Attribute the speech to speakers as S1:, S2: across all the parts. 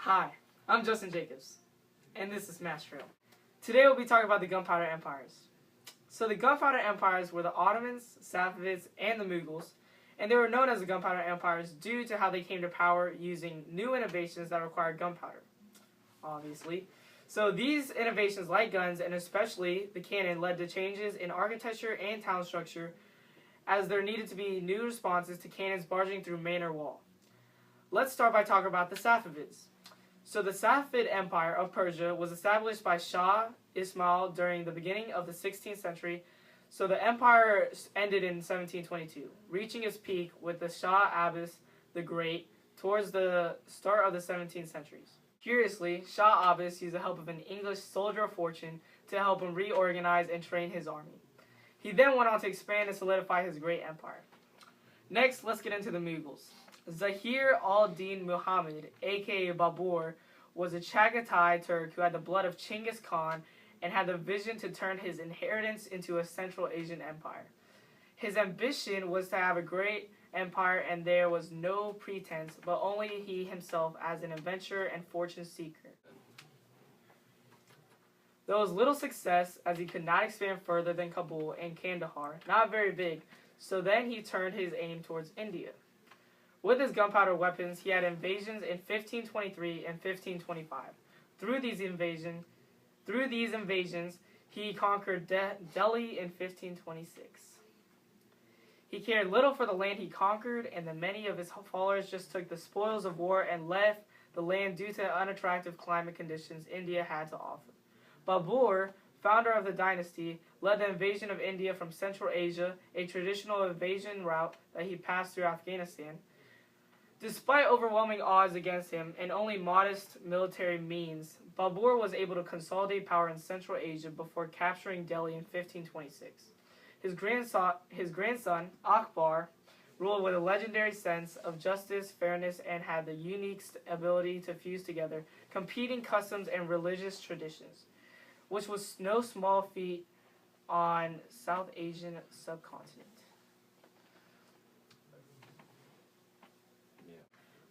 S1: Hi, I'm Justin Jacobs, and this is Smash Trail. Today we'll be talking about the Gunpowder Empires. So the Gunpowder Empires were the Ottomans, Safavids, and the Mughals, and they were known as the Gunpowder Empires due to how they came to power using new innovations that required gunpowder, obviously. So these innovations like guns, and especially the cannon, led to changes in architecture and town structure as there needed to be new responses to cannons barging through manor wall. Let's start by talking about the Safavids. So the Safavid Empire of Persia was established by Shah Ismail during the beginning of the 16th century. So the empire ended in 1722, reaching its peak with the Shah Abbas the Great towards the start of the 17th centuries. Curiously, Shah Abbas used the help of an English soldier of fortune to help him reorganize and train his army. He then went on to expand and solidify his great empire. Next, let's get into the Mughals. Zahir al-Din Muhammad, aka Babur, was a Chagatai Turk who had the blood of Chinggis Khan and had the vision to turn his inheritance into a Central Asian empire. His ambition was to have a great empire, and there was no pretense, but only he himself as an adventurer and fortune seeker. There was little success as he could not expand further than Kabul and Kandahar, not very big, so then he turned his aim towards India. With his gunpowder weapons, he had invasions in 1523 and 1525. Through these invasions, he conquered Delhi in 1526. He cared little for the land he conquered, and then many of his followers just took the spoils of war and left the land due to unattractive climate conditions India had to offer. Babur, founder of the dynasty, led the invasion of India from Central Asia, a traditional invasion route that he passed through Afghanistan. Despite overwhelming odds against him and only modest military means, Babur was able to consolidate power in Central Asia before capturing Delhi in 1526. His grandson, Akbar, ruled with a legendary sense of justice, fairness, and had the unique ability to fuse together competing customs and religious traditions, which was no small feat on South Asian subcontinent.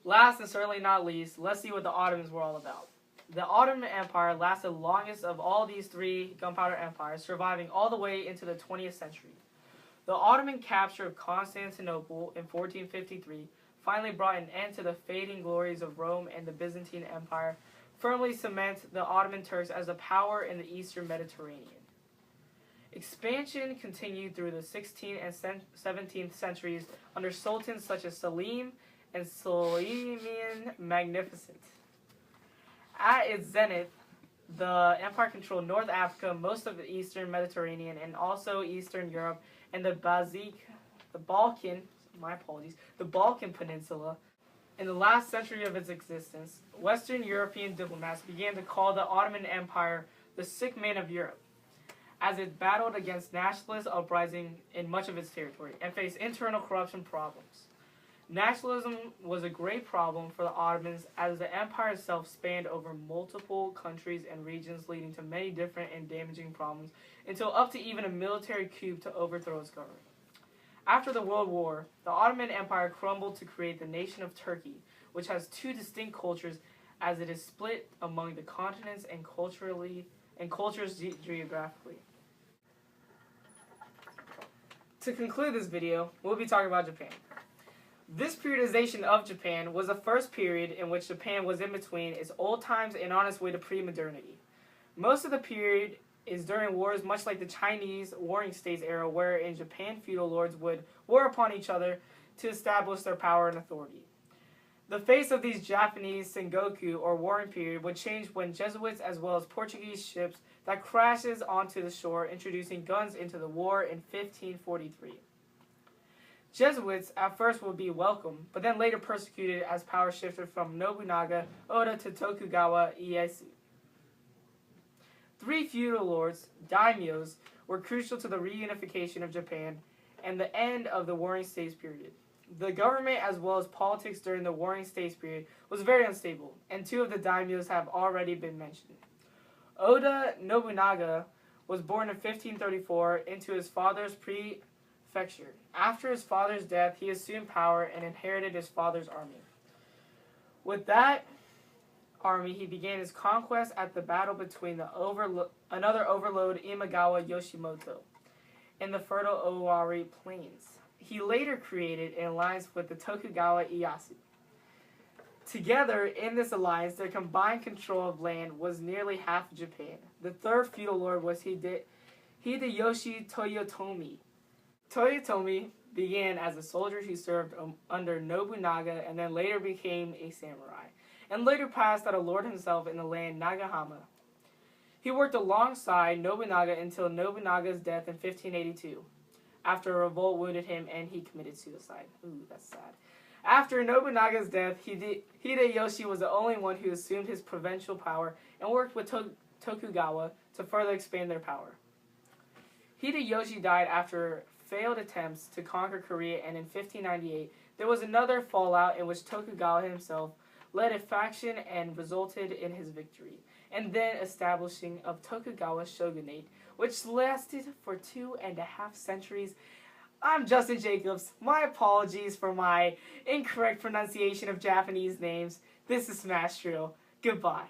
S1: Last and certainly not least, let's see what the Ottomans were all about. The Ottoman Empire lasted longest of all these three gunpowder empires, surviving all the way into the 20th century. The Ottoman capture of Constantinople in 1453 finally brought an end to the fading glories of Rome and the Byzantine Empire, firmly cement the Ottoman Turks as a power in the Eastern Mediterranean. Expansion continued through the 16th and 17th centuries under sultans such as Selim and Suleiman Magnificent. At its zenith, the empire controlled North Africa, most of the Eastern Mediterranean, and also Eastern Europe and the Balkan Peninsula. In the last century of its existence, Western European diplomats began to call the Ottoman Empire the sick man of Europe, as it battled against nationalist uprising in much of its territory and faced internal corruption problems. Nationalism was a great problem for the Ottomans, as the empire itself spanned over multiple countries and regions, leading to many different and damaging problems, until up to even a military coup to overthrow its government. After the World War, the Ottoman Empire crumbled to create the nation of Turkey, which has two distinct cultures, as it is split among the continents and cultures geographically. To conclude this video, we'll be talking about Japan. This periodization of Japan was the first period in which Japan was in between its old times and on its way to pre-modernity. Most of the period is during wars, much like the Chinese warring states era, where in Japan feudal lords would war upon each other to establish their power and authority. The face of these Japanese Sengoku, or warring period, would change when Jesuits as well as Portuguese ships that crashes onto the shore, introducing guns into the war in 1543. Jesuits at first would be welcome, but then later persecuted as power shifted from Nobunaga, Oda to Tokugawa Ieyasu. Three feudal lords, daimyos, were crucial to the reunification of Japan and the end of the Warring States period. The government as well as politics during the Warring States period was very unstable, and two of the daimyos have already been mentioned. Oda Nobunaga was born in 1534 into his father's prefecture. After his father's death, he assumed power and inherited his father's army. With that, army, he began his conquest at the battle between another overlord Imagawa Yoshimoto in the fertile Owari Plains. He later created an alliance with the Tokugawa Ieyasu. Together, in this alliance, their combined control of land was nearly half of Japan. The third feudal lord was Hideyoshi Toyotomi. Toyotomi began as a soldier who served under Nobunaga and then later became a samurai, and later passed as a lord himself in the land Nagahama. He worked alongside Nobunaga until Nobunaga's death in 1582. After a revolt wounded him and he committed suicide. Ooh, that's sad. After Nobunaga's death, Hideyoshi was the only one who assumed his provincial power and worked with Tokugawa to further expand their power. Hideyoshi died after failed attempts to conquer Korea, and in 1598 there was another fallout in which Tokugawa himself led a faction and resulted in his victory, and then establishing of Tokugawa shogunate, which lasted for 2.5 centuries. I'm Justin Jacobs. My apologies for my incorrect pronunciation of Japanese names. This is Smash Drill. Goodbye.